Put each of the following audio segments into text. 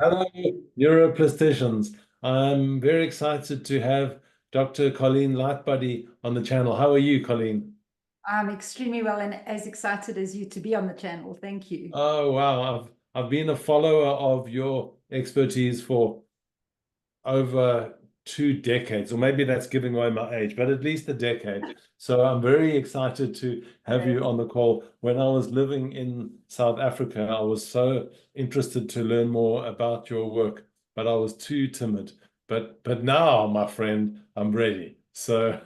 Hello, Neuroplasticians. I'm very excited to have Dr. Colleen Lightbody on the channel. How are you, Colleen? I'm extremely well and as excited as you to be on the channel. Thank you. Oh, wow. I've been a follower of your expertise for over 2 decades, or maybe that's giving away my age, but at least a decade. So I'm very excited to have you Great. on the call. When I was living in South Africa, I was so interested to learn more about your work, but I was too timid. But now, my friend, I'm ready. So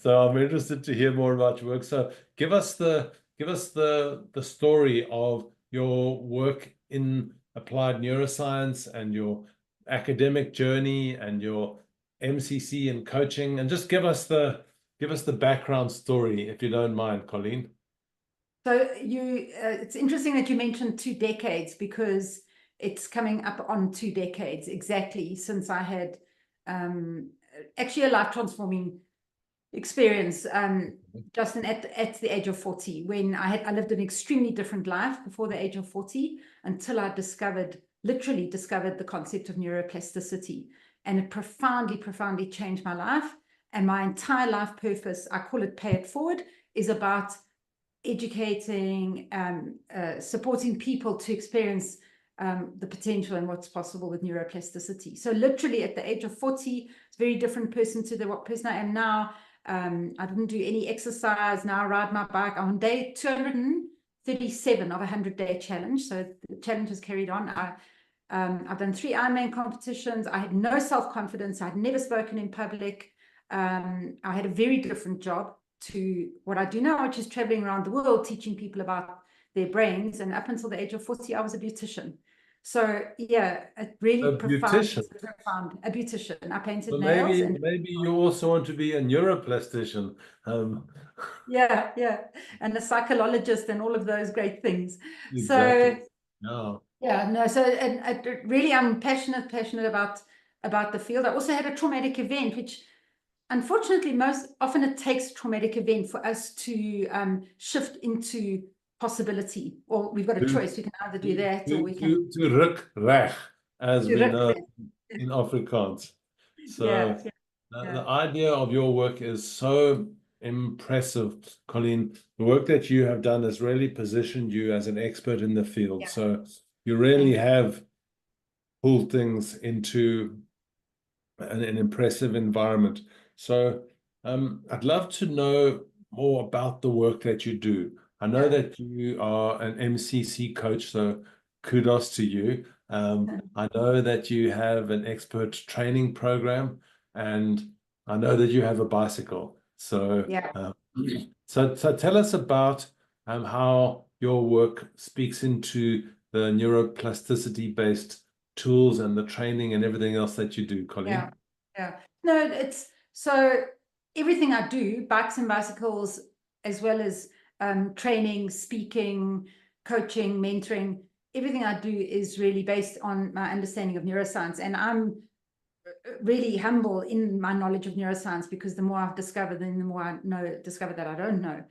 I'm interested to hear more about your work. So give us the story of your work in applied neuroscience and your academic journey and your MCC and coaching, and just give us the background story, if you don't mind, Colleen. It's interesting that you mentioned 2 decades because it's coming up on 2 decades exactly since I had um, actually a life transforming experience, Justin, at the age of 40, when I lived an extremely different life before the age of 40 until I literally discovered the concept of neuroplasticity. And it profoundly changed my life. And my entire life purpose, I call it Pay It Forward, is about educating, supporting people to experience the potential and what's possible with neuroplasticity. So literally at the age of 40, it's a very different person to the person I am now. I didn't do any exercise. Now I ride my bike. I'm on day 237 of a 100-day challenge. So the challenge has carried on. I've done 3 Ironman competitions. I had no self-confidence. I'd never spoken in public. I had a very different job to what I do now, which is traveling around the world, teaching people about their brains. And up until the age of 40, I was a beautician. So yeah, it really A beautician. profound. A beautician. I painted But nails maybe and maybe you also want to be a neuroplastician. yeah, and a psychologist and all of those great things. Exactly. So No. yeah, no, so and really I'm passionate about the field. I also had a traumatic event, which unfortunately most often it takes a traumatic event for us to shift into possibility, or we've got a To choice. We can either do to that or to we can to, to ruk reg, as do we rip. know in Afrikaans. So Yeah, yeah, the yeah, idea of your work is so impressive, Colleen. The work that you have done has really positioned you as an expert in the field. yeah. So you really Thank you. have pulled things into an impressive environment. So I'd love to know more about the work that you do. I know Yeah. that you are an MCC coach, so kudos to you. I know that you have an expert training program, and I know that you have a bicycle. So, Yeah. so tell us about how your work speaks into the neuroplasticity-based tools and the training and everything else that you do, Yeah, Colleen. yeah. No, it's so everything I do, bikes and bicycles, as well as training, speaking, coaching, mentoring, everything I do is really based on my understanding of neuroscience. And I'm really humble in my knowledge of neuroscience because the more I've discovered, then the more I discover that I don't know.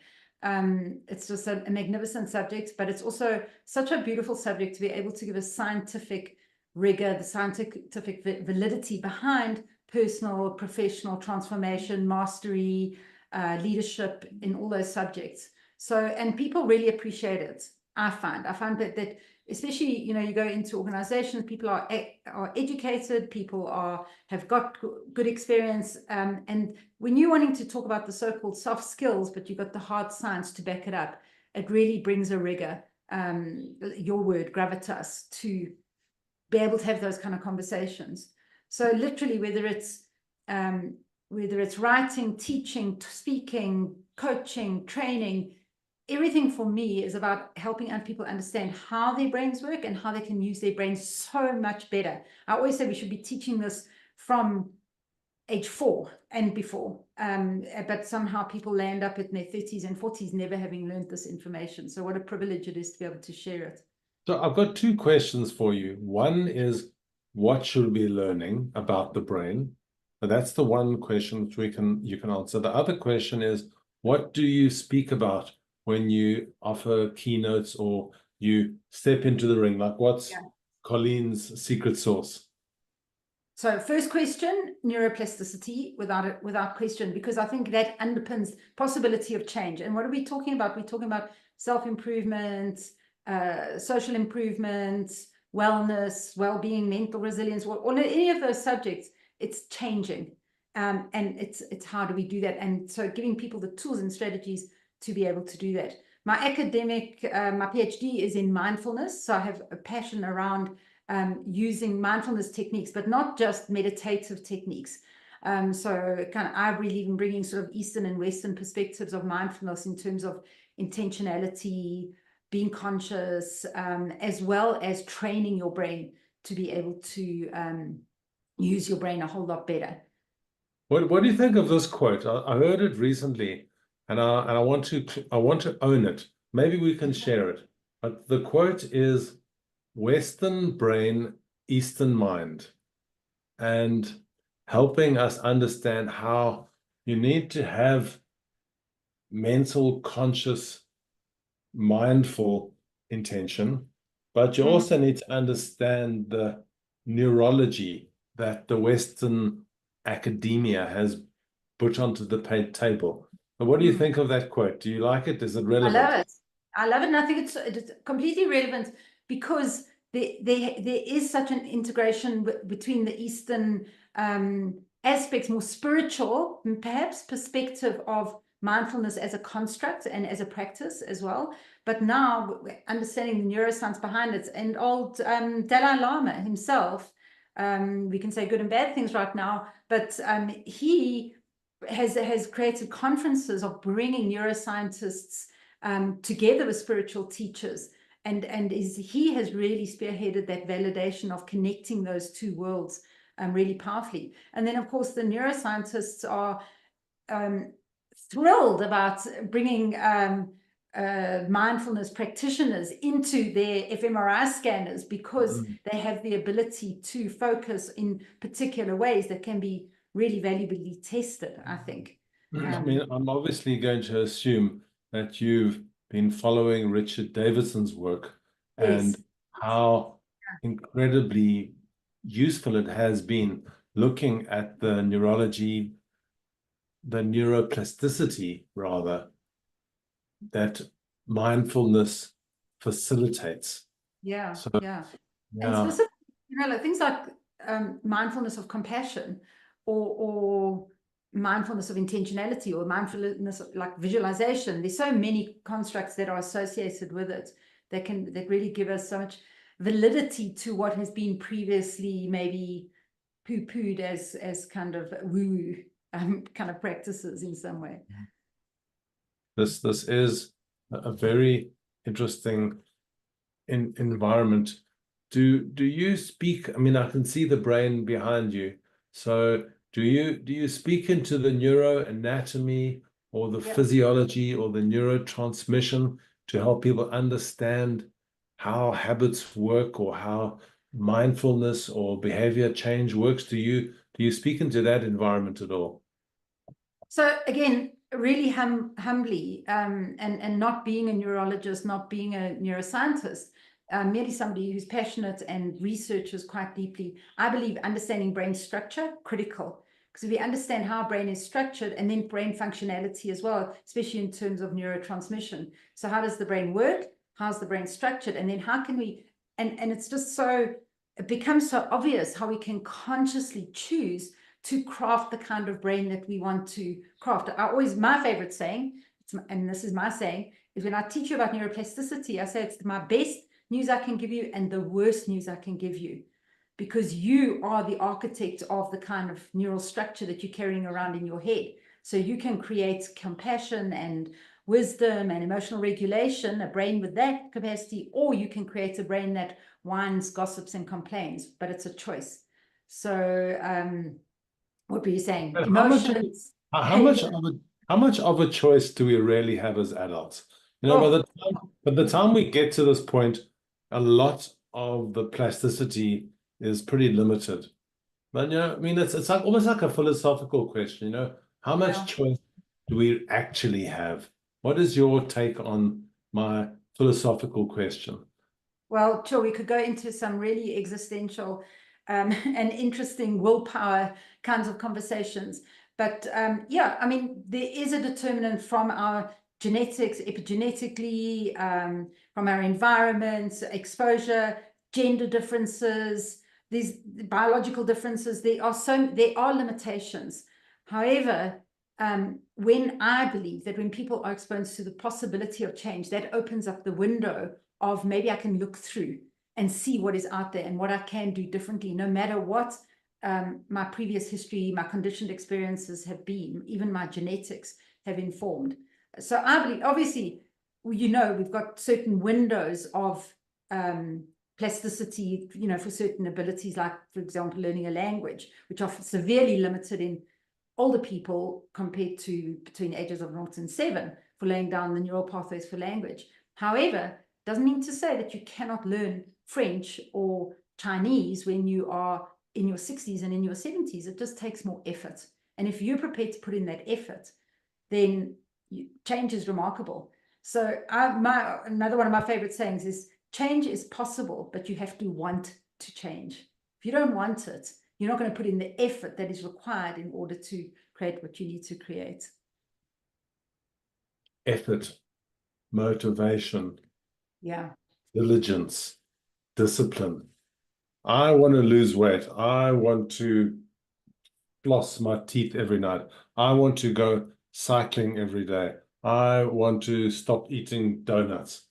It's just a magnificent subject, but it's also such a beautiful subject to be able to give a scientific rigor, the scientific validity behind personal, professional transformation, mastery, leadership in all those subjects. So, and people really appreciate it. I find that especially, you go into organizations, people are educated, people have got good experience, and when you're wanting to talk about the so-called soft skills, but you've got the hard science to back it up, it really brings a rigor, your word, gravitas, to be able to have those kind of conversations. So literally, whether it's writing, teaching, speaking, coaching, training, everything for me is about helping other people understand how their brains work and how they can use their brains so much better. I always say we should be teaching this from age 4 and before, but somehow people land up in their 30s and 40s never having learned this information. So what a privilege it is to be able to share it. So I've got two questions for you. One is, what should we be learning about the brain? So that's the one question which you can answer. The other question is, what do you speak about when you offer keynotes or you step into the ring? Like, what's Yeah. Colleen's secret sauce? So first question, neuroplasticity, without question, because I think that underpins possibility of change. And what are we talking about? We're talking about self-improvement, social improvement, wellness, well-being, mental resilience, or any of those subjects. It's changing. And it's how do we do that? And so giving people the tools and strategies to be able to do that. My PhD is in mindfulness. So I have a passion around using mindfulness techniques, but not just meditative techniques. So I believe in bringing sort of Eastern and Western perspectives of mindfulness in terms of intentionality, being conscious, as well as training your brain to be able to use your brain a whole lot better. What do you think of this quote? I heard it recently, and I want to own it. Maybe we can share it. But the quote is, Western brain, Eastern mind, and helping us understand how you need to have mental, conscious, mindful intention, but you also need to understand the neurology that the Western academia has put onto the table. But what do you think of that quote? Do you like it? Is it relevant? I love it. I love it, and I think it's completely relevant because there is such an integration between the Eastern aspects, more spiritual, perhaps, perspective of mindfulness as a construct and as a practice as well. But now understanding the neuroscience behind it, and old Dalai Lama himself, we can say good and bad things right now, but he has created conferences of bringing neuroscientists together with spiritual teachers, and he has really spearheaded that validation of connecting those two worlds really powerfully. And then, of course, the neuroscientists are thrilled about bringing mindfulness practitioners into their fMRI scanners because they have the ability to focus in particular ways that can be really valuably tested, I think. I mean, I'm obviously going to assume that you've been following Richard Davidson's work and how incredibly useful it has been looking at the neurology, the neuroplasticity, rather, that mindfulness facilitates. Yeah, so, yeah. And specifically, like things like mindfulness of compassion or mindfulness of intentionality or mindfulness of like visualization. There's so many constructs that are associated with it that really give us so much validity to what has been previously maybe poo-pooed as kind of woo kind of practices in some way. This is a very interesting environment. Do you speak? I mean, I can see the brain behind you. So do you speak into the neuroanatomy or the physiology or the neurotransmission to help people understand how habits work or how mindfulness or behavior change works? Do you speak into that environment at all? So again, really humbly, and not being a neurologist, not being a neuroscientist, merely somebody who's passionate and researches quite deeply. I believe understanding brain structure, critical. Because if we understand how our brain is structured and then brain functionality as well, especially in terms of neurotransmission. So how does the brain work? How's the brain structured? And then how can we, and it's just so, it becomes so obvious how we can consciously choose to craft the kind of brain that we want to craft. My favorite saying, and this is my saying, is when I teach you about neuroplasticity, I say it's my best news I can give you and the worst news I can give you, because you are the architect of the kind of neural structure that you're carrying around in your head. So you can create compassion and wisdom and emotional regulation, a brain with that capacity, or you can create a brain that whines, gossips, and complains, but it's a choice. So what were you saying? Emotions. How much of a choice do we really have as adults? You know, by the time we get to this point, a lot of the plasticity is pretty limited. But I mean, it's like almost like a philosophical question. How much choice do we actually have? What is your take on my philosophical question? Well, sure, we could go into some really existential and interesting willpower kinds of conversations. But yeah, I mean, there is a determinant from our genetics, epigenetically, from our environment, exposure, gender differences, these biological differences. There are limitations. However, when I believe that when people are exposed to the possibility of change, that opens up the window of maybe I can look through and see what is out there and what I can do differently, no matter what my previous history, my conditioned experiences have been, even my genetics have informed. So I believe, obviously, you know, we've got certain windows of plasticity, you know, for certain abilities, like, for example, learning a language, which are severely limited in older people compared to between ages of 0 and 7 for laying down the neural pathways for language. However, doesn't mean to say that you cannot learn French or Chinese when you are in your 60s and in your 70s. It just takes more effort. And if you're prepared to put in that effort, then change is remarkable. So another one of my favorite sayings is, change is possible, but you have to want to change. If you don't want it, you're not going to put in the effort that is required in order to create what you need to create. Effort, motivation, Yeah. diligence, discipline. I want to lose weight. I want to floss my teeth every night. I want to go cycling every day. I want to stop eating donuts.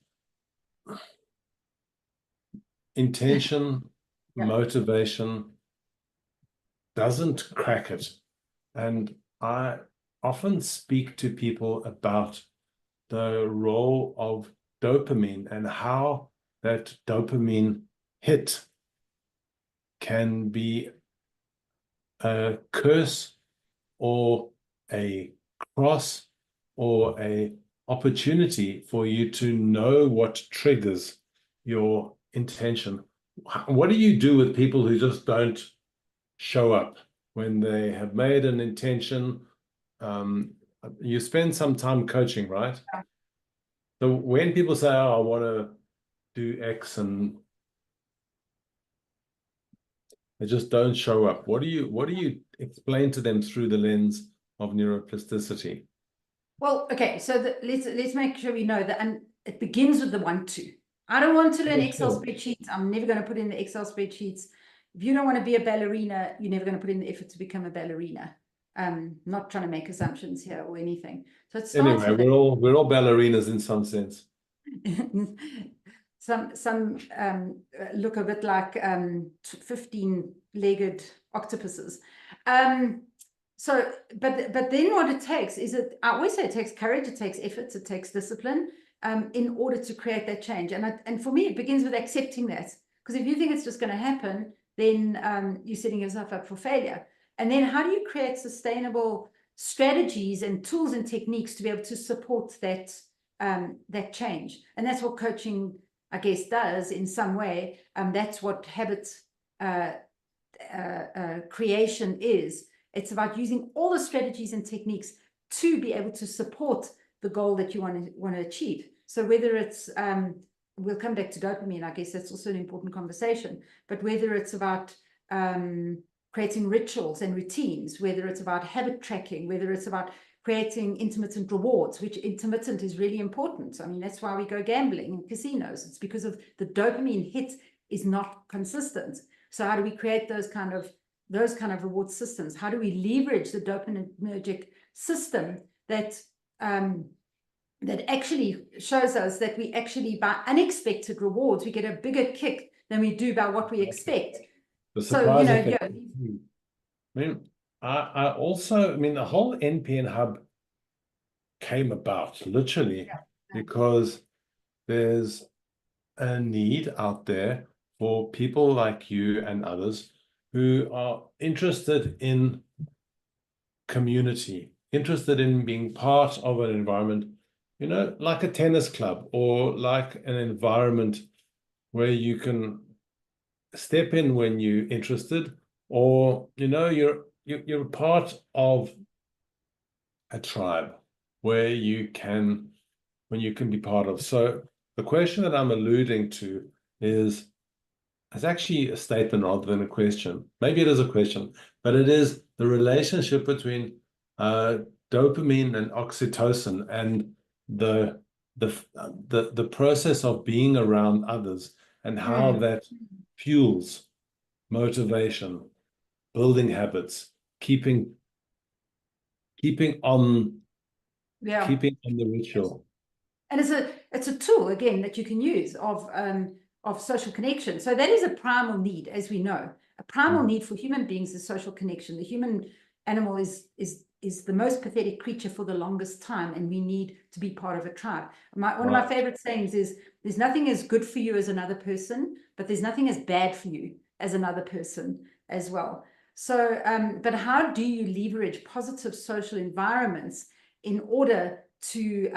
Intention, Yeah. motivation doesn't crack it. And I often speak to people about the role of dopamine and how that dopamine hit can be a curse or a cross or a opportunity for you to know what triggers your intention. What do you do with people who just don't show up when they have made an intention? You spend some time coaching, right? So when people say, oh, I want to do X, and they just don't show up, what do you explain to them through the lens of neuroplasticity? Well, okay, so let's make sure we know that, and it begins with the want to. I don't want to learn Excel spreadsheets. I'm never going to put in the Excel spreadsheets. If you don't want to be a ballerina, you're never going to put in the effort to become a ballerina. Not trying to make assumptions here or anything. So it starts Anyway, with we're all ballerinas in some sense. some look a bit like 15-legged octopuses. So, but then what it takes is I always say it takes courage, it takes effort, it takes discipline in order to create that change. And for me, it begins with accepting that. Because if you think it's just going to happen, then you're setting yourself up for failure. And then how do you create sustainable strategies and tools and techniques to be able to support that that change? And that's what coaching, I guess, does in some way. That's what habit creation is. It's about using all the strategies and techniques to be able to support the goal that you want to achieve. So whether it's, we'll come back to dopamine, I guess that's also an important conversation, but whether it's about creating rituals and routines, whether it's about habit tracking, whether it's about creating intermittent rewards, which intermittent is really important. I mean, that's why we go gambling in casinos. It's because of the dopamine hit is not consistent. So how do we create those kind of reward systems? How do we leverage the dopaminergic system that that actually shows us that we actually, by unexpected rewards, we get a bigger kick than we do by what we expect. The So, you know, surprising yeah. thing. I mean, I also, I mean, the whole NPN hub came about literally because there's a need out there for people like you and others who are interested in community, interested in being part of an environment, you know, like a tennis club or like an environment where you can step in when you're interested, or, you know, you're part of a tribe where you can, when you can be part of. So the question that I'm alluding to is it's actually a statement rather than a question. Maybe it is a question, but it is the relationship between dopamine and oxytocin and the the process of being around others and how that fuels motivation, building habits, keeping on Yeah. keeping on the ritual. And it's a tool again that you can use of social connection. So that is a primal need, as we know. A primal need for human beings is social connection. The human animal is the most pathetic creature for the longest time, and we need to be part of a tribe. One of my favorite sayings is, there's nothing as good for you as another person, but there's nothing as bad for you as another person as well. So, but how do you leverage positive social environments in order to,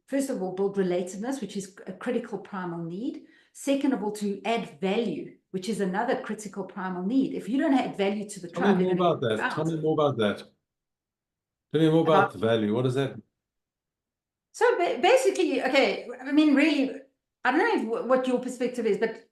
first of all, build relatedness, which is a critical primal need. Second of all, to add value, which is another critical primal need. If you don't add value to the tribe, Tell me more about that. Tell me more about that. Tell me more about the value. What does that mean? So basically, okay, I mean, really, I don't know what your perspective is, but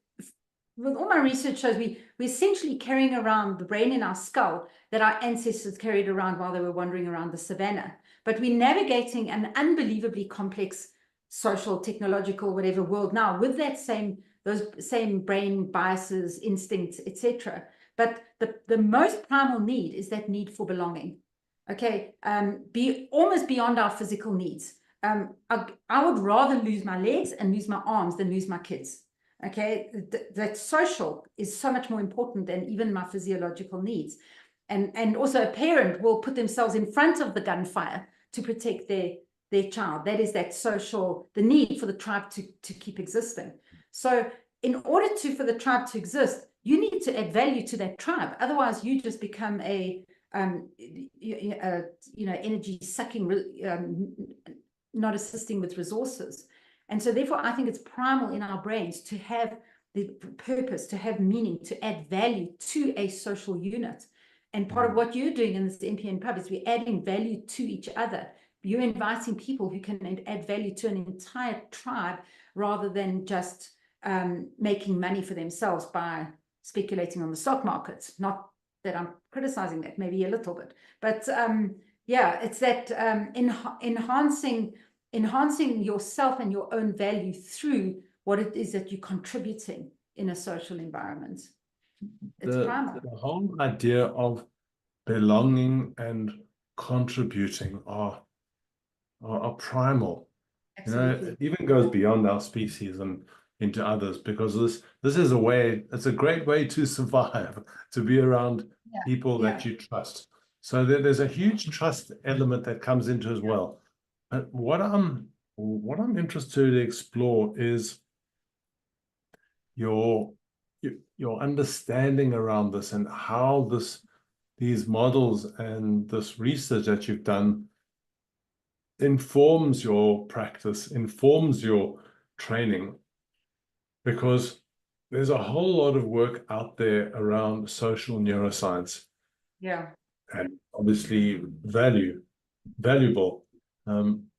with all my research shows we're essentially carrying around the brain in our skull that our ancestors carried around while they were wandering around the savannah. But we're navigating an unbelievably complex social, technological, whatever world now with those same brain biases, instincts, etc. But the most primal need is that need for belonging. Okay, be almost beyond our physical needs. I would rather lose my legs and lose my arms than lose my kids. Okay, that social is so much more important than even my physiological needs. And also a parent will put themselves in front of the gunfire to protect their child. That is that social, the need for the tribe to keep existing. So in order for the tribe to exist, you need to add value to that tribe. Otherwise, you just become a energy sucking, not assisting with resources. And so therefore, I think it's primal in our brains to have the purpose, to have meaning, to add value to a social unit. And part of what you're doing in this NPN Pub is we're adding value to each other. You're inviting people who can add value to an entire tribe rather than just making money for themselves by speculating on the stock markets. Not that I'm criticizing that, maybe a little bit. But yeah, it's that enhancing yourself and your own value through what it is that you're contributing in a social environment. It's primal. The whole idea of belonging and contributing are primal. Absolutely. It even goes beyond our species and into others, because this is a way, it's a great way to survive, to be around people that you trust. So there's a huge trust element that comes into as well. But what I'm interested to explore is your understanding around this and how these models and this research that you've done informs your practice, informs your training, because there's a whole lot of work out there around social neuroscience. Yeah. And obviously valuable.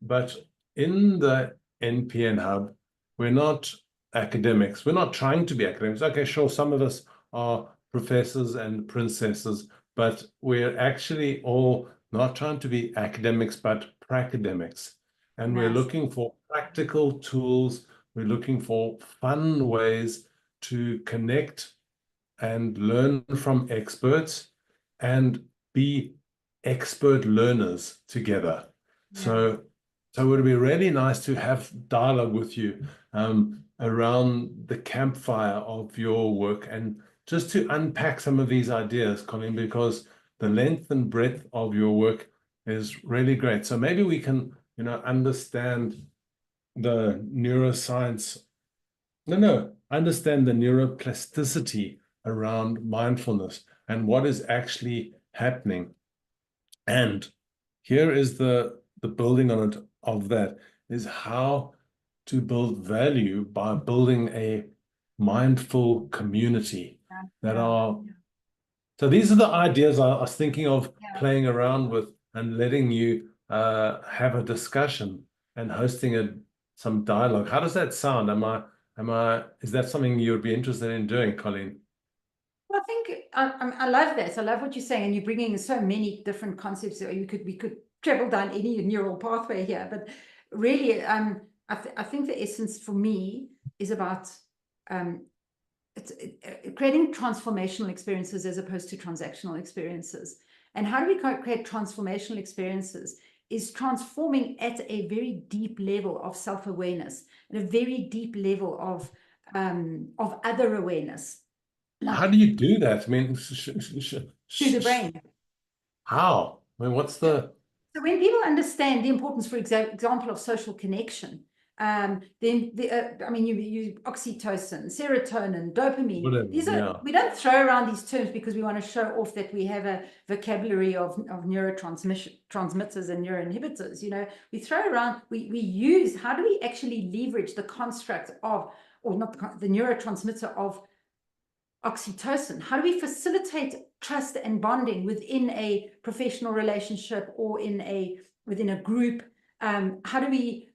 But in the NPN Hub, we're not academics. We're not trying to be academics. Okay, sure, some of us are professors and princesses, but we're actually all not trying to be academics, but pracademics. And we're looking for practical tools. We're looking for fun ways to connect and learn from experts and be expert learners together. So it would be really nice to have dialogue with you around the campfire of your work, and just to unpack some of these ideas, Colin, because the length and breadth of your work is really great. So maybe we can, understand the neuroscience. Understand the neuroplasticity around mindfulness and what is actually happening. And here is the building on it of that is how to build value by building a mindful community that are. So these are the ideas I was thinking of playing around with and letting you have a discussion and hosting some dialogue. How does that sound? Is that something you would be interested in doing, Colleen? Well, I think I love that. I love what you're saying, and you're bringing so many different concepts. Or we could travel down any neural pathway here, but really, I think the essence for me is about creating transformational experiences as opposed to transactional experiences. And how do we create transformational experiences? Is transforming at a very deep level of self-awareness, at a very deep level of other awareness. How Like do you do that? I mean, through the brain. how? I mean, what's the... So when people understand the importance, for example, of social connection, then I mean, you oxytocin, serotonin, dopamine. Whatever, These are yeah. we don't throw around these terms because we want to show off that we have a vocabulary of neurotransmitters and neuroinhibitors. You know, we throw around. We use. How do we actually leverage the construct of, or not the neurotransmitter of oxytocin? How do we facilitate trust and bonding within a professional relationship or within a group? How do we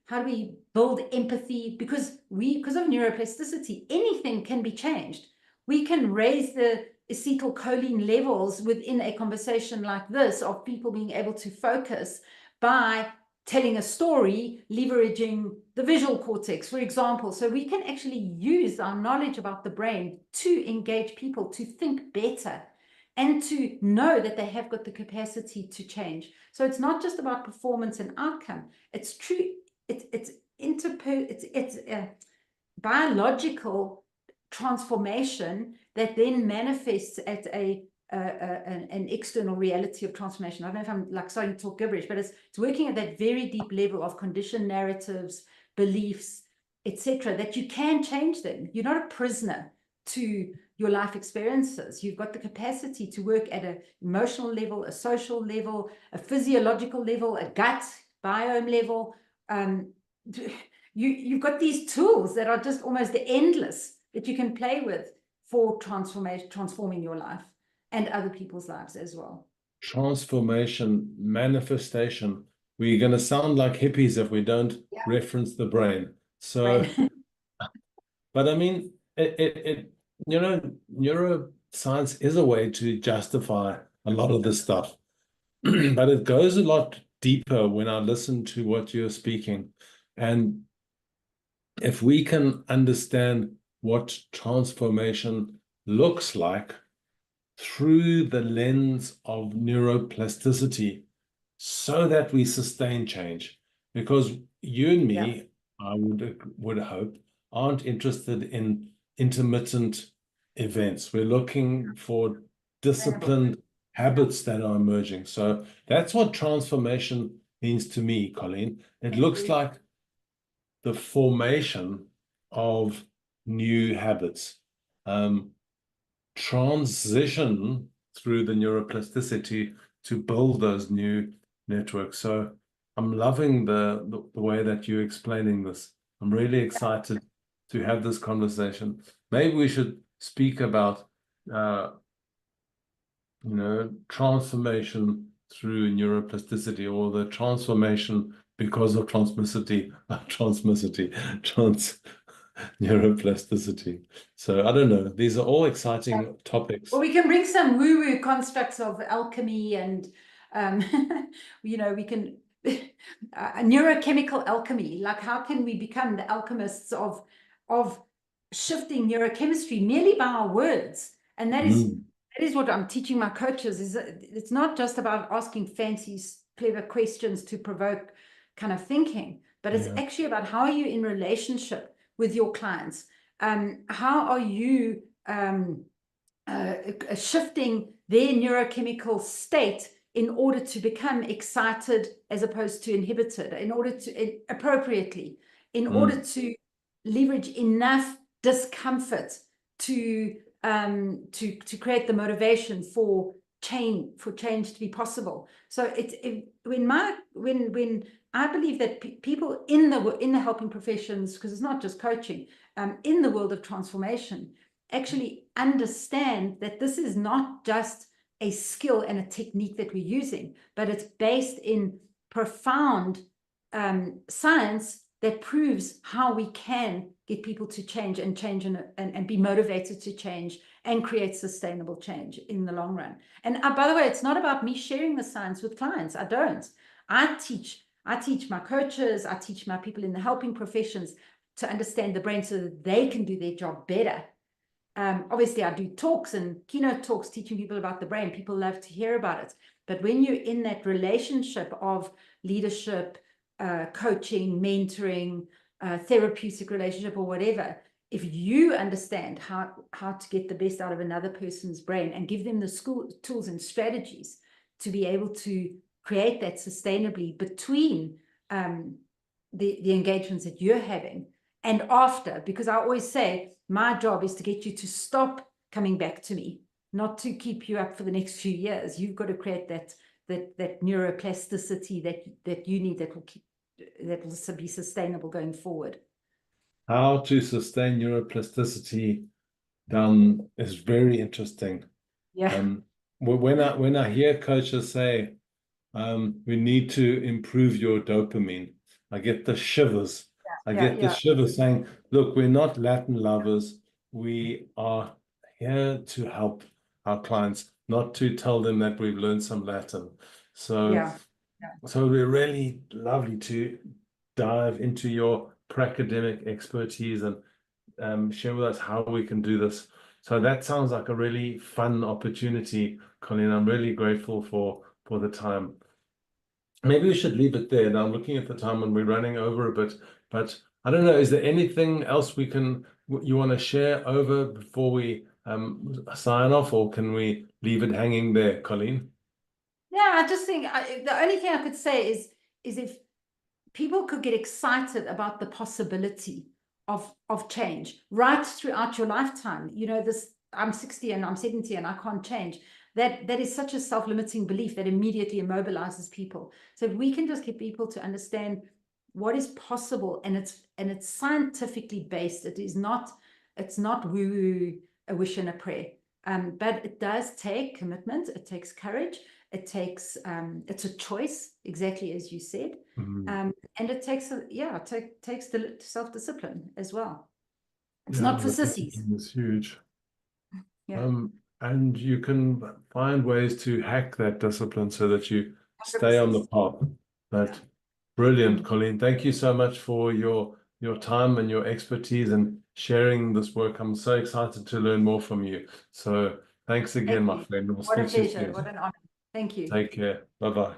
build empathy? Because of neuroplasticity, anything can be changed. We can raise the acetylcholine levels within a conversation like this of people being able to focus by telling a story, leveraging the visual cortex, for example. So we can actually use our knowledge about the brain to engage people, to think better, and to know that they have got the capacity to change. So it's not just about performance and outcome. It's true. It's biological transformation that then manifests at an external reality of transformation. I don't know if I'm like starting to talk gibberish, but it's working at that very deep level of conditioned narratives, beliefs, etc., that you can change them. You're not a prisoner to your life experiences. You've got the capacity to work at an emotional level, a social level, a physiological level, a gut biome level. You've got these tools that are just almost endless that you can play with for transforming your life and other people's lives as well. Transformation, manifestation. We're going to sound like hippies if we don't reference the brain. So, but I mean, neuroscience is a way to justify a lot of this stuff, but it goes a lot deeper when I listen to what you're speaking. And if we can understand what transformation looks like through the lens of neuroplasticity, so that we sustain change, because you and me, I would hope, aren't interested in intermittent events. We're looking for disciplined habits that are emerging. So that's what transformation means to me, Colleen. It looks like the formation of new habits. Transition through the neuroplasticity to build those new networks. So I'm loving the way that you're explaining this. I'm really excited to have this conversation. Maybe we should speak about transformation through neuroplasticity, or the transformation because of neuroplasticity. So I don't know. These are all exciting topics. Well, we can bring some woo-woo constructs of alchemy and, we can neurochemical alchemy. Like, how can we become the alchemists of shifting neurochemistry merely by our words? And that is what I'm teaching my coaches. Is that it's not just about asking fancy, clever questions to provoke kind of thinking, but it's actually about how are you in relationship with your clients. How are you shifting their neurochemical state in order to become excited as opposed to inhibited, in order to appropriately, in order to leverage enough discomfort to create the motivation for change to be possible. So when I believe that people in the helping professions, because it's not just coaching, in the world of transformation, actually understand that this is not just a skill and a technique that we're using, but it's based in profound science that proves how we can get people to change and be motivated to change and create sustainable change in the long run. And by the way, it's not about me sharing the science with clients. I don't. I teach my coaches, I teach my people in the helping professions to understand the brain so that they can do their job better. Obviously, I do talks and keynote talks teaching people about the brain. People love to hear about it. But when you're in that relationship of leadership, coaching, mentoring, therapeutic relationship or whatever, if you understand how to get the best out of another person's brain and give them the tools and strategies to be able to create that sustainably between the engagements that you're having and after, because I always say my job is to get you to stop coming back to me, not to keep you up for the next few years. You've got to create that neuroplasticity that you need that will be sustainable going forward. How to sustain neuroplasticity down is very interesting. Yeah. When I hear coaches say, we need to improve your dopamine, I get the shivers. I get the shivers saying, look, we're not Latin lovers. We are here to help our clients, not to tell them that we've learned some Latin. So, so we're really lovely to dive into your academic expertise and share with us how we can do this. So that sounds like a really fun opportunity, Colleen. I'm really grateful for the time. Maybe we should leave it there. Now I'm looking at the time and we're running over a bit, but I don't know, is there anything else you want to share over before we sign off, or can we leave it hanging there, Colleen? Yeah, I just think the only thing I could say is if people could get excited about the possibility of change right throughout your lifetime. You know, I'm 60 and I'm 70 and I can't change. That is such a self-limiting belief that immediately immobilizes people. So if we can just get people to understand what is possible, and it's scientifically based. It's not woo-woo, a wish and a prayer. But it does take commitment, it takes courage, it takes it's a choice, exactly as you said. And it takes takes the self-discipline as well. It's not for sissies. It's huge. Yeah. And you can find ways to hack that discipline so that you stay on the path. But brilliant, Colleen. Thank you so much for your time and your expertise and sharing this work. I'm so excited to learn more from you. So thanks again, my friend. We'll What a speak to you pleasure. soon. What an honor. Thank you. Take care. Bye-bye.